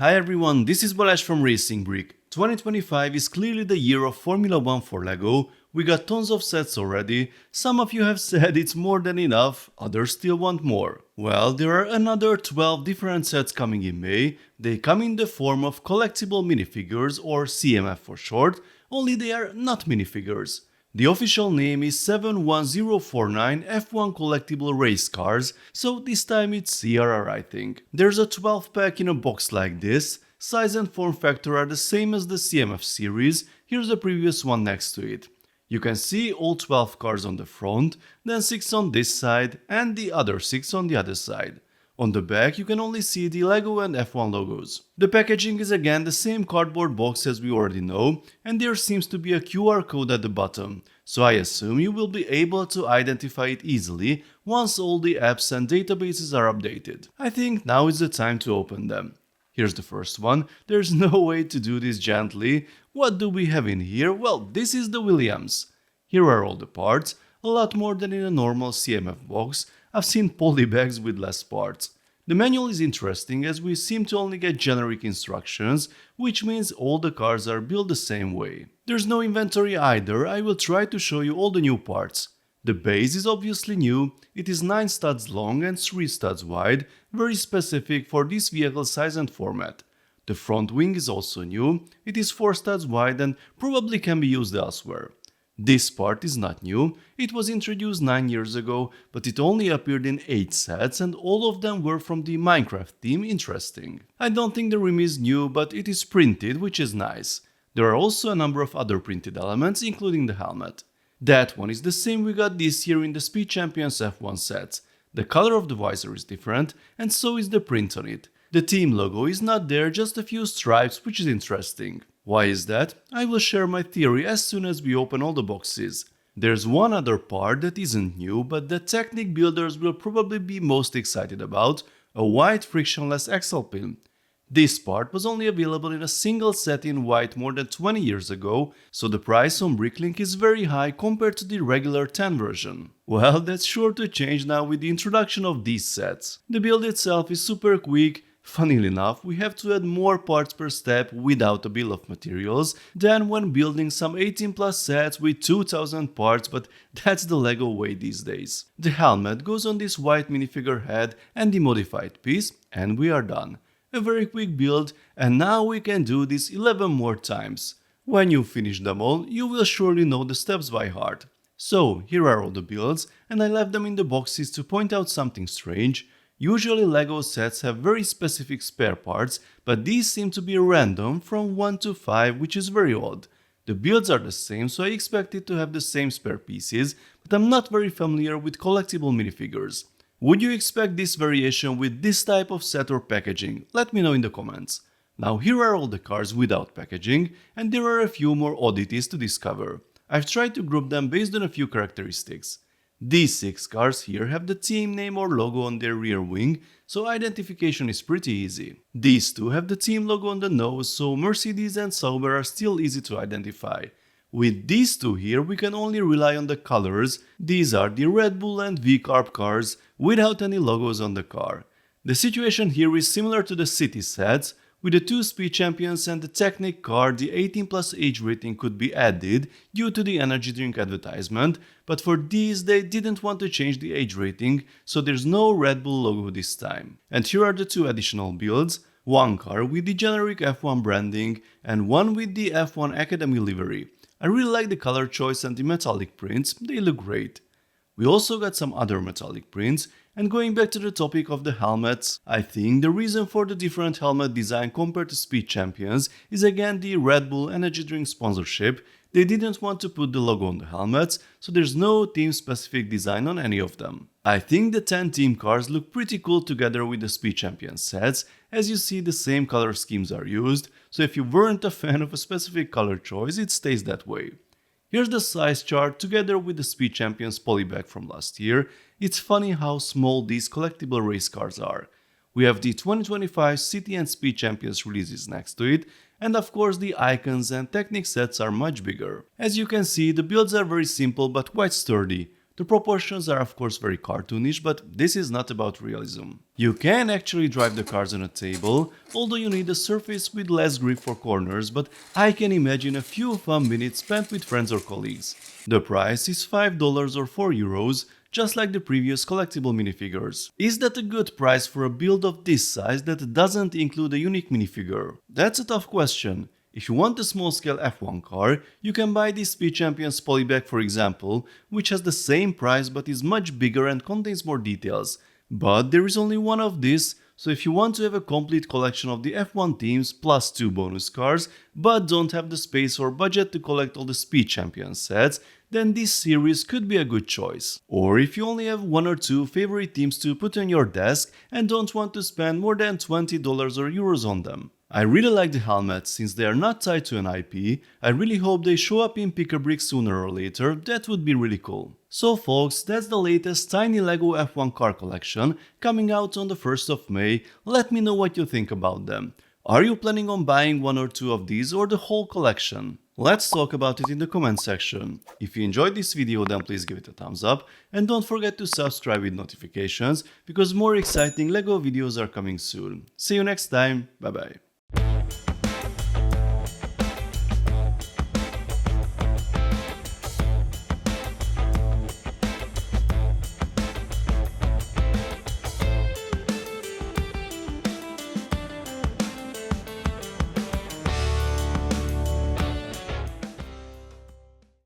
Hi everyone, this is Balázs from RacingBrick. 2025 is clearly the year of Formula 1 for LEGO. We got tons of sets already. Some of you have said it's more than enough, others still want more. Well, there are another 12 different sets coming in May. They come in the form of collectible minifigures, or CMF for short, only they are not minifigures. The official name is 71049 F1 Collectible Race Cars, so this time it's CRR I think. There's a 12 pack in a box like this. Size and form factor are the same as the CMF series. Here's the previous one next to it. You can see all 12 cars on the front, then 6 on this side and the other 6 on the other side. On the back you can only see the LEGO and F1 logos. The packaging is again the same cardboard box as we already know, and there seems to be a QR code at the bottom, so I assume you will be able to identify it easily once all the apps and databases are updated. I think now is the time to open them. Here's the first one. There's no way to do this gently. What do we have in here? Well, this is the Williams. Here are all the parts, a lot more than in a normal CMF box. I've seen poly bags with less parts. The manual is interesting as we seem to only get generic instructions, which means all the cars are built the same way. There's no inventory either. I will try to show you all the new parts. The base is obviously new. It is 9 studs long and 3 studs wide, very specific for this vehicle size and format. The front wing is also new. It is 4 studs wide and probably can be used elsewhere. This part is not new, it was introduced 9 years ago, but it only appeared in 8 sets and all of them were from the Minecraft theme. Interesting. I don't think the rim is new, but it is printed, which is nice. There are also a number of other printed elements, including the helmet. That one is the same we got this year in the Speed Champions F1 sets. The color of the visor is different, and so is the print on it. The team logo is not there, just a few stripes, which is interesting. Why is that? I will share my theory as soon as we open all the boxes. There's one other part that isn't new, but that Technic builders will probably be most excited about, a white frictionless axle pin. This part was only available in a single set in white more than 20 years ago, so the price on Bricklink is very high compared to the regular 10 version. Well, that's sure to change now with the introduction of these sets. The build itself is super quick. Funnily enough, we have to add more parts per step without a bill of materials than when building some 18 plus sets with 2000 parts, but that's the LEGO way these days. The helmet goes on this white minifigure head and the modified piece, and we are done. A very quick build, and now we can do this 11 more times. When you finish them all, you will surely know the steps by heart. So, here are all the builds, and I left them in the boxes to point out something strange. Usually LEGO sets have very specific spare parts, but these seem to be random from 1 to 5, which is very odd. The builds are the same, so I expected to have the same spare pieces, but I'm not very familiar with collectible minifigures. Would you expect this variation with this type of set or packaging? Let me know in the comments. Now here are all the cars without packaging, and there are a few more oddities to discover. I've tried to group them based on a few characteristics. These 6 cars here have the team name or logo on their rear wing, so identification is pretty easy. These 2 have the team logo on the nose, so Mercedes and Sauber are still easy to identify. With these 2 here, we can only rely on the colors. These are the Red Bull and V-Carb cars without any logos on the car. The situation here is similar to the City sets. With the 2 Speed Champions and the Technic car, the 18 plus age rating could be added due to the energy drink advertisement, but for these they didn't want to change the age rating, so there's no Red Bull logo this time. And here are the 2 additional builds, one car with the generic F1 branding and one with the F1 Academy livery. I really like the color choice and the metallic prints, they look great. We also got some other metallic prints. And going back to the topic of the helmets, I think the reason for the different helmet design compared to Speed Champions is again the Red Bull energy drink sponsorship. They didn't want to put the logo on the helmets, so there's no team specific design on any of them. I think the 10 team cars look pretty cool together with the Speed Champions sets, as you see the same color schemes are used, so if you weren't a fan of a specific color choice, it stays that way. Here's the size chart together with the Speed Champions polybag from last year. It's funny how small these collectible race cars are. We have the 2025 City and Speed Champions releases next to it, and of course the icons and Technic sets are much bigger. As you can see, the builds are very simple but quite sturdy. The proportions are of course very cartoonish, but this is not about realism. You can actually drive the cars on a table, although you need a surface with less grip for corners, but I can imagine a few fun minutes spent with friends or colleagues. The price is $5 or €4, just like the previous collectible minifigures. Is that a good price for a build of this size that doesn't include a unique minifigure? That's a tough question. If you want a small-scale F1 car, you can buy the Speed Champions Polybag for example, which has the same price but is much bigger and contains more details. But there is only one of this, so if you want to have a complete collection of the F1 teams plus 2 bonus cars, but don't have the space or budget to collect all the Speed Champions sets, then this series could be a good choice. Or if you only have 1 or 2 favorite teams to put on your desk and don't want to spend more than $20 or euros on them. I really like the helmets since they are not tied to an IP. I really hope they show up in Pick-a-Brick sooner or later, that would be really cool. So folks, that's the latest tiny LEGO F1 car collection coming out on the 1st of May. Let me know what you think about them. Are you planning on buying 1 or 2 of these or the whole collection? Let's talk about it in the comment section. If you enjoyed this video then please give it a thumbs up and don't forget to subscribe with notifications because more exciting LEGO videos are coming soon. See you next time, bye bye.